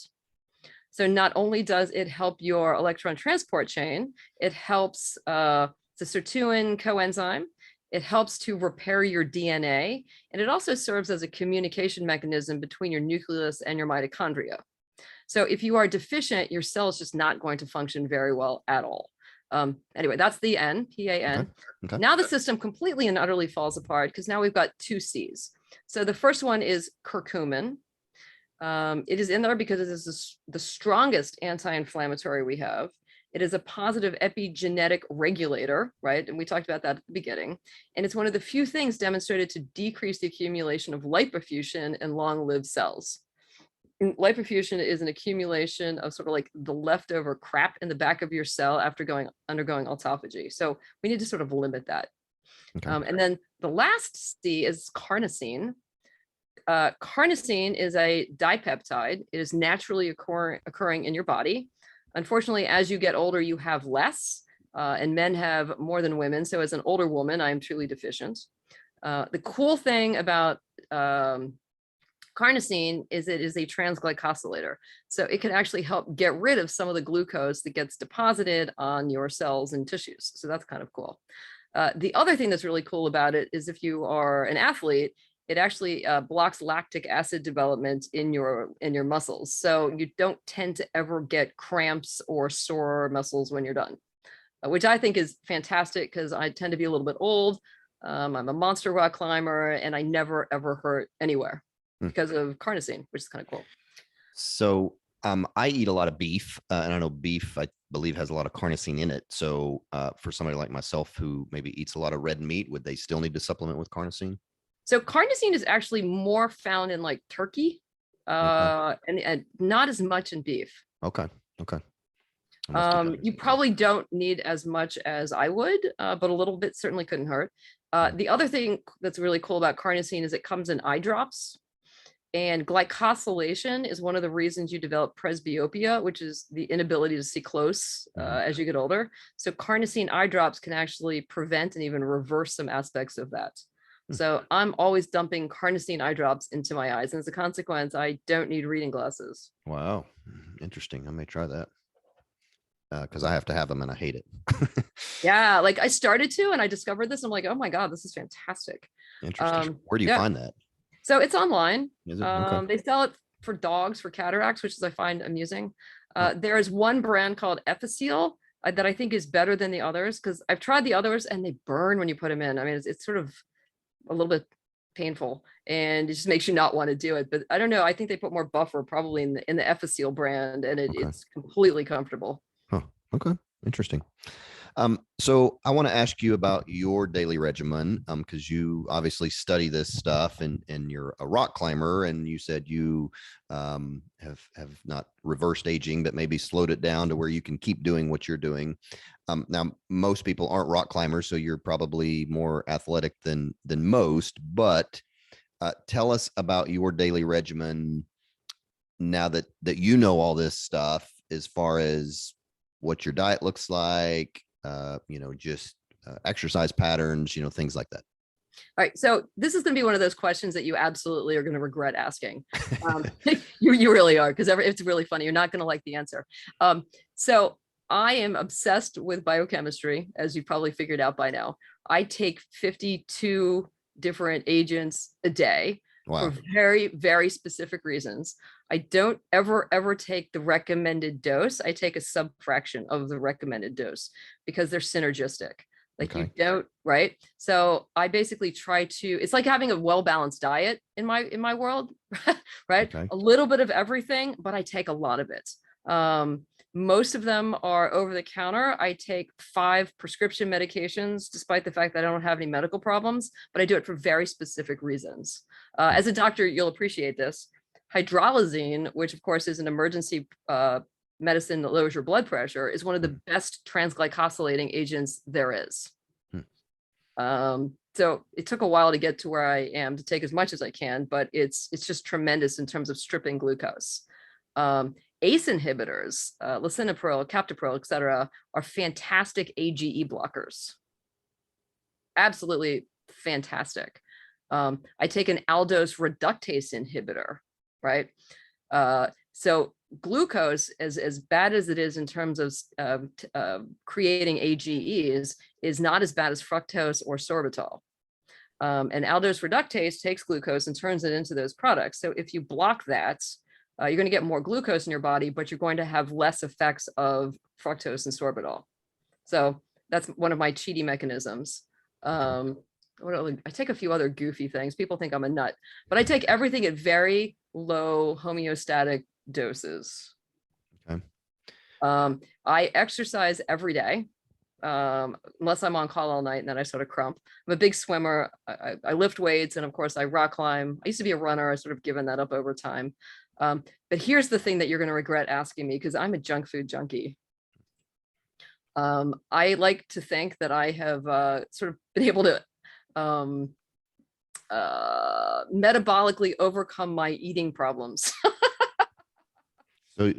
Speaker 2: So not only does it help your electron transport chain, it helps the sirtuin coenzyme. It helps to repair your DNA, and it also serves as a communication mechanism between your nucleus and your mitochondria. So if you are deficient, your cell is just not going to function very well at all. Anyway, that's the N, P-A-N.
Speaker 1: Okay. Okay.
Speaker 2: Now the system completely and utterly falls apart because now we've got two C's. So the first one is curcumin. It is in there because it is the strongest anti-inflammatory we have. It is a positive epigenetic regulator, right? And we talked about that at the beginning. And it's one of the few things demonstrated to decrease the accumulation of lipofuscin in long-lived cells. And lipofuscin is an accumulation of sort of like the leftover crap in the back of your cell after undergoing autophagy. So we need to sort of limit that.
Speaker 1: Okay.
Speaker 2: And then the last C is carnosine. Carnosine is a dipeptide. It is naturally occurring in your body. Unfortunately, as you get older, you have less, and men have more than women. So as an older woman, I am truly deficient. The cool thing about carnosine is it is a transglycosylator. So it can actually help get rid of some of the glucose that gets deposited on your cells and tissues. So that's kind of cool. The other thing that's really cool about it is if you are an athlete, it actually blocks lactic acid development in your muscles. So you don't tend to ever get cramps or sore muscles when you're done, which I think is fantastic because I tend to be a little bit old. I'm a monster rock climber and I never, ever hurt anywhere because of carnosine, which is kind of cool.
Speaker 1: So I eat a lot of beef, and I know beef, I believe, has a lot of carnosine in it. So for somebody like myself who maybe eats a lot of red meat, would they still need to supplement with carnosine?
Speaker 2: So carnosine is actually more found in like turkey,
Speaker 1: Okay.
Speaker 2: and not as much in beef.
Speaker 1: Okay. Okay.
Speaker 2: You probably don't need as much as I would, but a little bit certainly couldn't hurt. The other thing that's really cool about carnosine is it comes in eye drops. And glycosylation is one of the reasons you develop presbyopia, which is the inability to see close as you get older. So carnosine eye drops can actually prevent and even reverse some aspects of that. So I'm always dumping carnosine eye drops into my eyes. And as a consequence, I don't need reading glasses.
Speaker 1: Wow. Interesting. I may try that because I have to have them and I hate it.
Speaker 2: Yeah, like I started to, and I discovered this. I'm like, oh my God, this is fantastic.
Speaker 1: Interesting. Where do you find that?
Speaker 2: So it's online.
Speaker 1: Is it? Okay.
Speaker 2: They sell it for dogs for cataracts, which is I find amusing. There is one brand called Epicel that I think is better than the others because I've tried the others and they burn when you put them in. I mean, it's sort of a little bit painful and it just makes you not want to do it. But I don't know. I think they put more buffer probably in the Epicel brand, and it's completely comfortable.
Speaker 1: Huh. Okay. Interesting. So I want to ask you about your daily regimen, because you obviously study this stuff and you're a rock climber, and you said you have not reversed aging, but maybe slowed it down to where you can keep doing what you're doing. Now, most people aren't rock climbers, so you're probably more athletic than most, but tell us about your daily regimen now that you know all this stuff, as far as what your diet looks like, just exercise patterns, things like that.
Speaker 2: All right. So this is going to be one of those questions that you absolutely are going to regret asking. You really are, because it's really funny. You're not going to like the answer. So I am obsessed with biochemistry, as you probably figured out by now. I take 52 different agents a day. Wow. For very, very specific reasons. I don't ever take the recommended dose. I take a subfraction of the recommended dose because they're synergistic. Like you don't, right? So I basically try to, it's like having a well-balanced diet in my world, right? Okay. A little bit of everything, but I take a lot of it. Most of them are over the counter. I take 5 prescription medications, despite the fact that I don't have any medical problems, but I do it for very specific reasons. As a doctor, you'll appreciate this. Hydralazine, which of course is an emergency medicine that lowers your blood pressure, is one of the best transglycosylating agents there is. So it took a while to get to where I am to take as much as I can, but it's just tremendous in terms of stripping glucose. ACE inhibitors, lisinopril, captopril, et cetera, are fantastic AGE blockers. Absolutely fantastic. I take an aldose reductase inhibitor, right? So glucose, as bad as it is in terms of creating AGEs, is not as bad as fructose or sorbitol. And aldose reductase takes glucose and turns it into those products. So if you block that, you're going to get more glucose in your body, but you're going to have less effects of fructose and sorbitol. So that's one of my cheaty mechanisms. I take a few other goofy things. People think I'm a nut, but I take everything at very low homeostatic doses.
Speaker 1: Okay.
Speaker 2: I exercise every day, unless I'm on call all night, and then I sort of crump. I'm a big swimmer. I lift weights, and of course I rock climb. I used to be a runner. I sort of given that up over time. But here's the thing that you're going to regret asking me, because I'm a junk food junkie. I like to think that I have sort of been able to metabolically overcome my eating problems.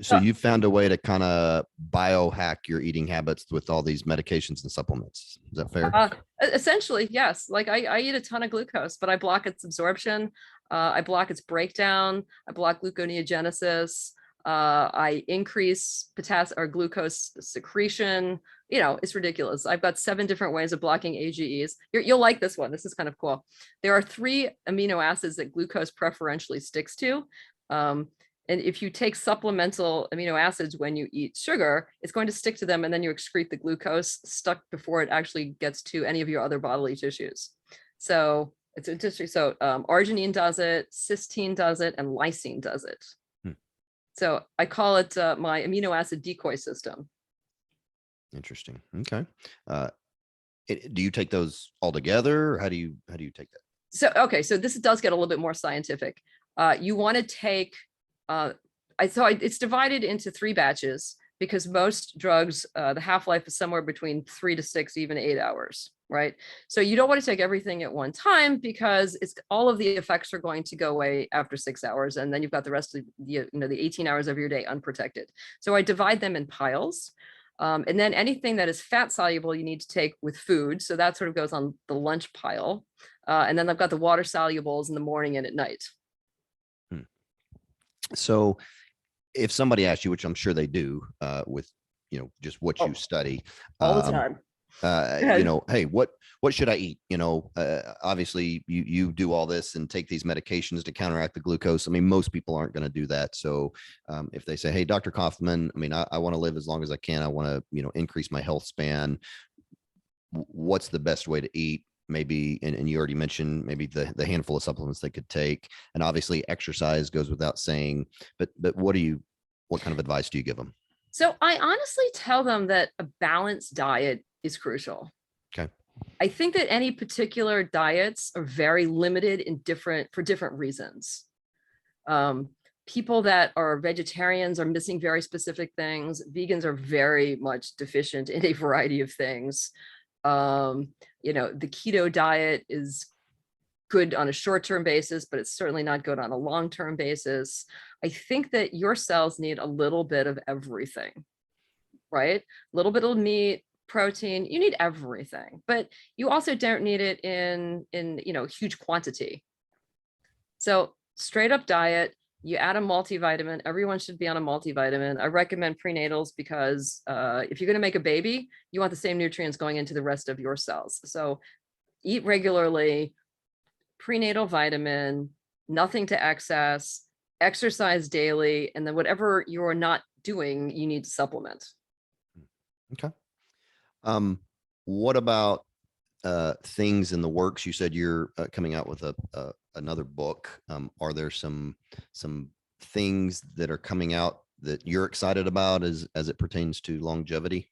Speaker 1: So you found a way to kind of biohack your eating habits with all these medications and supplements. Is that fair?
Speaker 2: Essentially, yes. Like I eat a ton of glucose, but I block its absorption. I block its breakdown. I block gluconeogenesis. I increase potassium or glucose secretion. You know, it's ridiculous. I've got 7 different ways of blocking AGEs. You'll like this one. This is kind of cool. There are 3 amino acids that glucose preferentially sticks to. And if you take supplemental amino acids when you eat sugar, it's going to stick to them, and then you excrete the glucose stuck before it actually gets to any of your other bodily tissues. So it's interesting. So arginine does it, cysteine does it, and lysine does it. So I call it my amino acid decoy system.
Speaker 1: Interesting. Okay. Do you take those all together? Or how do you take that?
Speaker 2: So, okay. So this does get a little bit more scientific. You want to take, it's divided into 3 batches, because most drugs, the half-life is somewhere between 3 to 6, even 8 hours, right? So you don't want to take everything at one time, because it's all of the effects are going to go away after 6 hours, and then you've got the rest of the 18 hours of your day unprotected. So I divide them in piles. And then anything that is fat soluble, you need to take with food. So that sort of goes on the lunch pile. And then I've got the water solubles in the morning and at night.
Speaker 1: So if somebody asks you, which I'm sure they do, with, just what you study
Speaker 2: all the time,
Speaker 1: hey, what should I eat? Obviously you do all this and take these medications to counteract the glucose. I mean, most people aren't going to do that. So if they say, hey, Dr. Kaufmann, I mean, I want to live as long as I can. I want to, increase my health span. What's the best way to eat? Maybe, and you already mentioned maybe the handful of supplements they could take. And obviously exercise goes without saying, but what kind of advice do you give them?
Speaker 2: So I honestly tell them that a balanced diet is crucial.
Speaker 1: Okay.
Speaker 2: I think that any particular diets are very limited for different reasons. People that are vegetarians are missing very specific things. Vegans are very much deficient in a variety of things. The keto diet is good on a short-term basis, but it's certainly not good on a long-term basis. I think that your cells need a little bit of everything, right? A little bit of meat, protein, you need everything, but you also don't need it in huge quantity. So straight up diet, you add a multivitamin. Everyone should be on a multivitamin. I recommend prenatals because if you're going to make a baby, you want the same nutrients going into the rest of your cells. So eat regularly, prenatal vitamin, nothing to excess, exercise daily, and then whatever you're not doing, you need to supplement.
Speaker 1: Okay. What about things in the works? You said you're coming out with another book. Are there some things that are coming out that you're excited about as it pertains to longevity?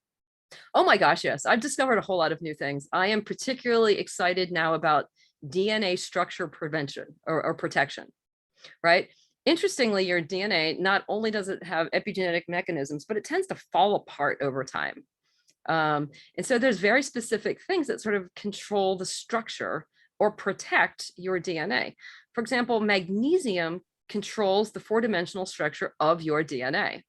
Speaker 2: Oh my gosh, yes. I've discovered a whole lot of new things. I am particularly excited now about DNA structure prevention or protection, right? Interestingly, your DNA, not only does it have epigenetic mechanisms, but it tends to fall apart over time. And so there's very specific things that sort of control the structure or protect your DNA. For example, magnesium controls the 4-dimensional structure of your DNA.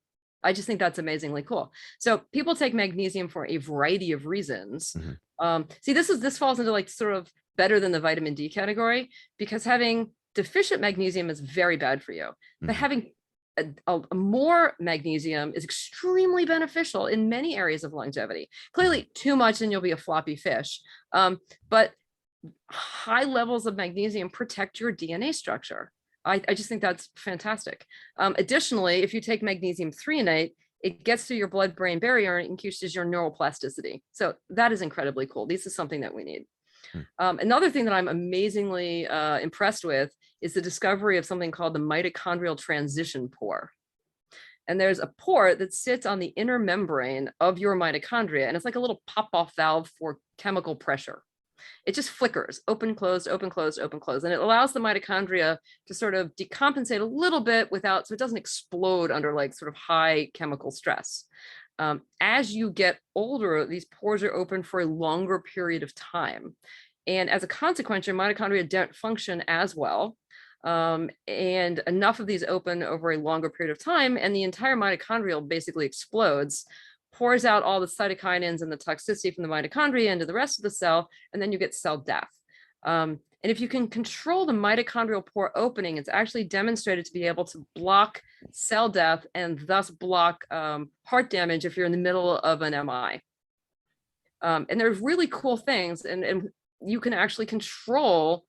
Speaker 2: I just think that's amazingly cool. So people take magnesium for a variety of reasons. Mm-hmm. See, this falls into like sort of better than the vitamin D category, because having deficient magnesium is very bad for you. Mm-hmm. But having more magnesium is extremely beneficial in many areas of longevity. Clearly, too much and you'll be a floppy fish. But high levels of magnesium protect your DNA structure. I just think that's fantastic. Additionally, if you take magnesium threonate, it gets through your blood-brain barrier and increases your neuroplasticity. So that is incredibly cool. This is something that we need. Another thing that I'm amazingly impressed with is the discovery of something called the mitochondrial transition pore. And there's a pore that sits on the inner membrane of your mitochondria, and it's like a little pop-off valve for chemical pressure. It just flickers, open, closed, open, closed, open, closed. And it allows the mitochondria to sort of decompensate a little bit without, so it doesn't explode under like sort of high chemical stress. As you get older, these pores are open for a longer period of time. And as a consequence, your mitochondria don't function as well. And enough of these open over a longer period of time, and the entire mitochondrial basically explodes, pours out all the cytokinins and the toxicity from the mitochondria into the rest of the cell, and then you get cell death. And if you can control the mitochondrial pore opening, it's actually demonstrated to be able to block cell death and thus block heart damage if you're in the middle of an MI. And there's really cool things, and you can actually control,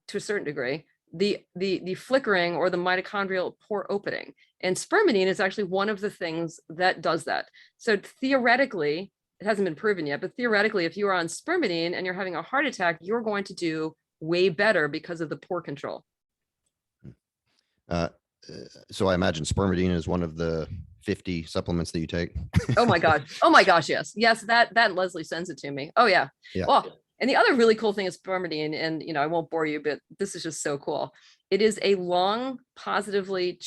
Speaker 2: to a certain degree, the flickering or the mitochondrial pore opening. And spermidine is actually one of the things that does that. So theoretically, it hasn't been proven yet, but theoretically, if you are on spermidine and you're having a heart attack, you're going to do way better because of the pore control.
Speaker 1: So I imagine spermidine is one of the 50 supplements that you take.
Speaker 2: Oh my God. Oh my gosh. Yes. Yes. That Leslie sends it to me. Oh yeah.
Speaker 1: Yeah.
Speaker 2: Well, and the other really cool thing is spermidine, and I won't bore you, but this is just so cool. It is a long positively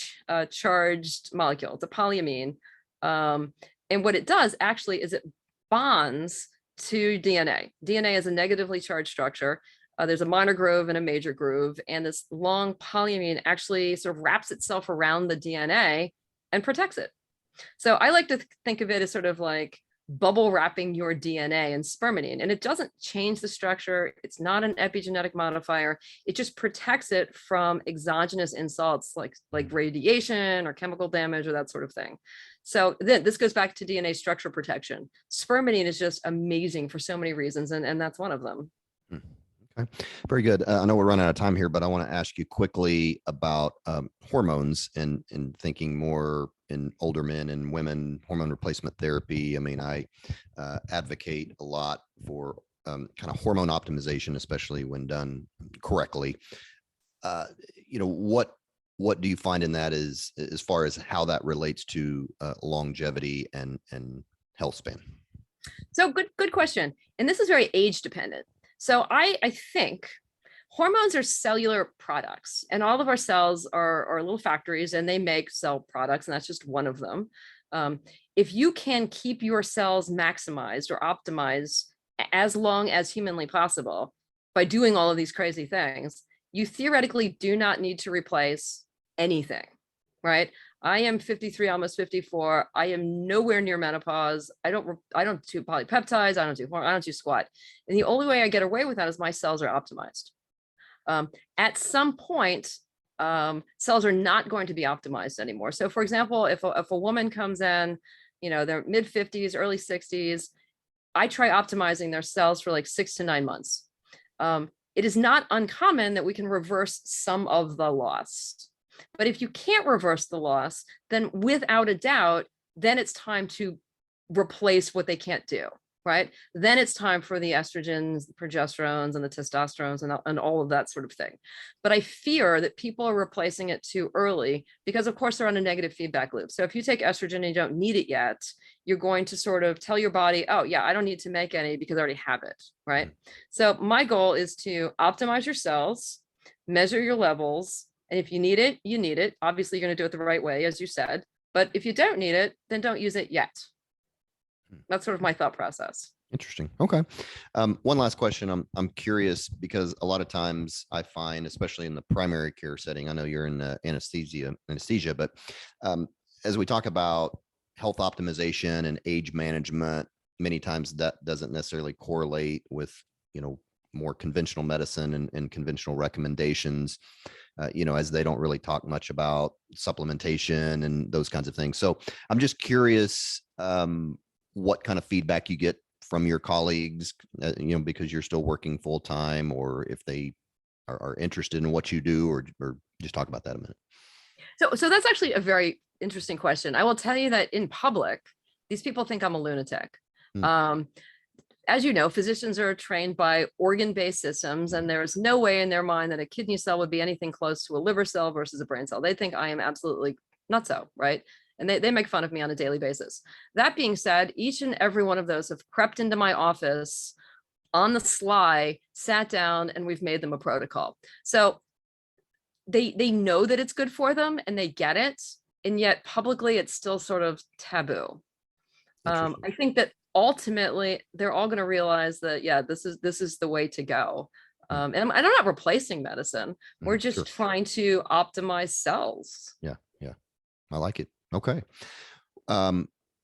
Speaker 2: charged molecule. It's a polyamine. And what it does actually is it bonds to DNA. DNA is a negatively charged structure. There's a minor groove and a major groove, and this long polyamine actually sort of wraps itself around the DNA and protects it. So I like to think of it as sort of like bubble wrapping your DNA in spermidine, and it doesn't change the structure. It's not an epigenetic modifier. It just protects it from exogenous insults like radiation or chemical damage or that sort of thing. So then this goes back to DNA structure protection. Spermidine is just amazing for so many reasons, and that's one of them.
Speaker 1: Okay, very good. I know we're running out of time here, but I want to ask you quickly about hormones and thinking more in older men and women, hormone replacement therapy. I mean, I advocate a lot for kind of hormone optimization, especially when done correctly. What do you find in that as far as how that relates to longevity and health span?
Speaker 2: So good question. And this is very age dependent. So I think hormones are cellular products, and all of our cells are little factories, and they make cell products, and that's just one of them. If you can keep your cells maximized or optimized as long as humanly possible by doing all of these crazy things, you theoretically do not need to replace anything, right? I am 53, almost 54. I am nowhere near menopause. I don't do polypeptides. I don't do squat. And the only way I get away with that is my cells are optimized. At some point, cells are not going to be optimized anymore. So for example, if a woman comes in, they're mid 50s, early 60s, I try optimizing their cells for like 6 to 9 months. It is not uncommon that we can reverse some of the loss. But if you can't reverse the loss, then without a doubt, then it's time to replace what they can't do, right? Then it's time for the estrogens, the progesterones, and the testosterones, and all of that sort of thing. But I fear that people are replacing it too early because, of course, they're on a negative feedback loop. So if you take estrogen and you don't need it yet, you're going to sort of tell your body, oh, yeah, I don't need to make any because I already have it, right? So my goal is to optimize your cells, measure your levels, and if you need it, you need it. Obviously, you're going to do it the right way, as you said. But if you don't need it, then don't use it yet. That's sort of my thought process.
Speaker 1: Interesting. Okay. One last question. I'm curious because a lot of times I find, especially in the primary care setting, I know you're in anesthesia, but as we talk about health optimization and age management, many times that doesn't necessarily correlate with, more conventional medicine and conventional recommendations. as they don't really talk much about supplementation and those kinds of things. So I'm just curious what kind of feedback you get from your colleagues, because you're still working full time, or if they are interested in what you do, or just talk about that a minute.
Speaker 2: So that's actually a very interesting question. I will tell you that in public, these people think I'm a lunatic. As you know, physicians are trained by organ-based systems, and there's no way in their mind that a kidney cell would be anything close to a liver cell versus a brain cell. They think I am absolutely nutso, right? And they make fun of me on a daily basis. That being said, each and every one of those have crept into my office on the sly, sat down, and we've made them a protocol. So they know that it's good for them and they get it. And yet publicly, it's still sort of taboo. I think that ultimately they're all going to realize that, yeah, this is the way to go. And I'm not replacing medicine. We're just trying to optimize cells.
Speaker 1: Yeah. I like it. Okay.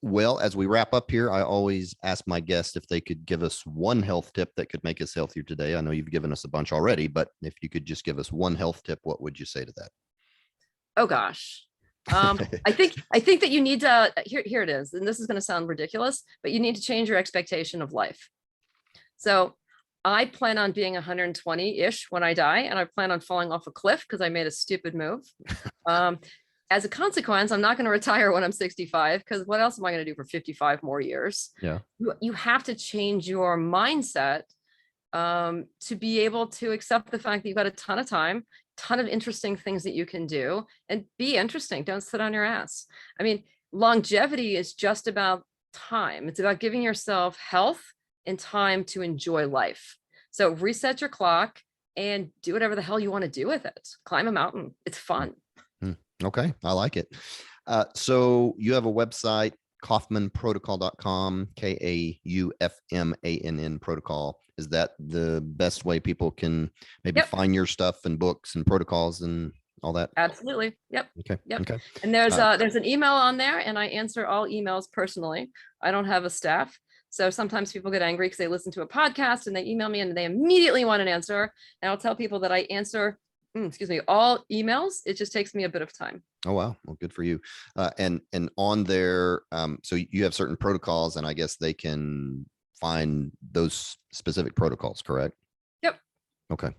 Speaker 1: Well, as we wrap up here, I always ask my guests if they could give us one health tip that could make us healthier today. I know you've given us a bunch already, but if you could just give us one health tip, what would you say to that?
Speaker 2: Oh gosh. I think that you need to, here it is, and this is going to sound ridiculous, but you need to change your expectation of life. So I plan on being 120-ish when I die, and I plan on falling off a cliff because I made a stupid move. As a consequence, I'm not going to retire when I'm 65, because what else am I going to do for 55 more years?
Speaker 1: Yeah.
Speaker 2: You have to change your mindset to be able to accept the fact that you've got a ton of time, ton of interesting things that you can do, and be interesting. Don't sit on your ass. I mean, longevity is just about time. It's about giving yourself health and time to enjoy life. So reset your clock and do whatever the hell you want to do with it. Climb a mountain. It's fun.
Speaker 1: Okay. I like it. So you have a website, kaufmannprotocol.com, KAUFMANN protocol. Is that the best way people can maybe find your stuff and books and protocols and all that?
Speaker 2: Absolutely. Yep.
Speaker 1: Okay.
Speaker 2: Yep.
Speaker 1: Okay.
Speaker 2: And there's an email on there, and I answer all emails personally. I don't have a staff. So sometimes people get angry because they listen to a podcast and they email me and they immediately want an answer. And I'll tell people that I answer all emails. It just takes me a bit of time.
Speaker 1: Oh, wow. Well, good for you. And on there, so you have certain protocols, and I guess they can find those specific protocols, correct?
Speaker 2: Yep.
Speaker 1: Okay.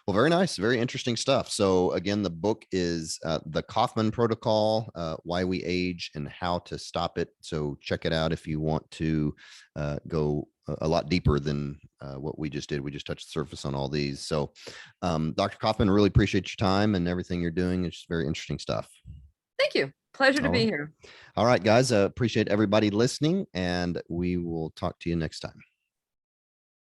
Speaker 1: Well, very nice. Very interesting stuff. So again, the book is The Kaufmann Protocol, Why We Age and How to Stop It. So check it out if you want to go a lot deeper than what we just did. We just touched the surface on all these. So Dr. Kaufmann, really appreciate your time and everything you're doing. It's just very interesting stuff.
Speaker 2: Thank you. Pleasure to be here.
Speaker 1: All right, guys. Appreciate everybody listening, and we will talk to you next time.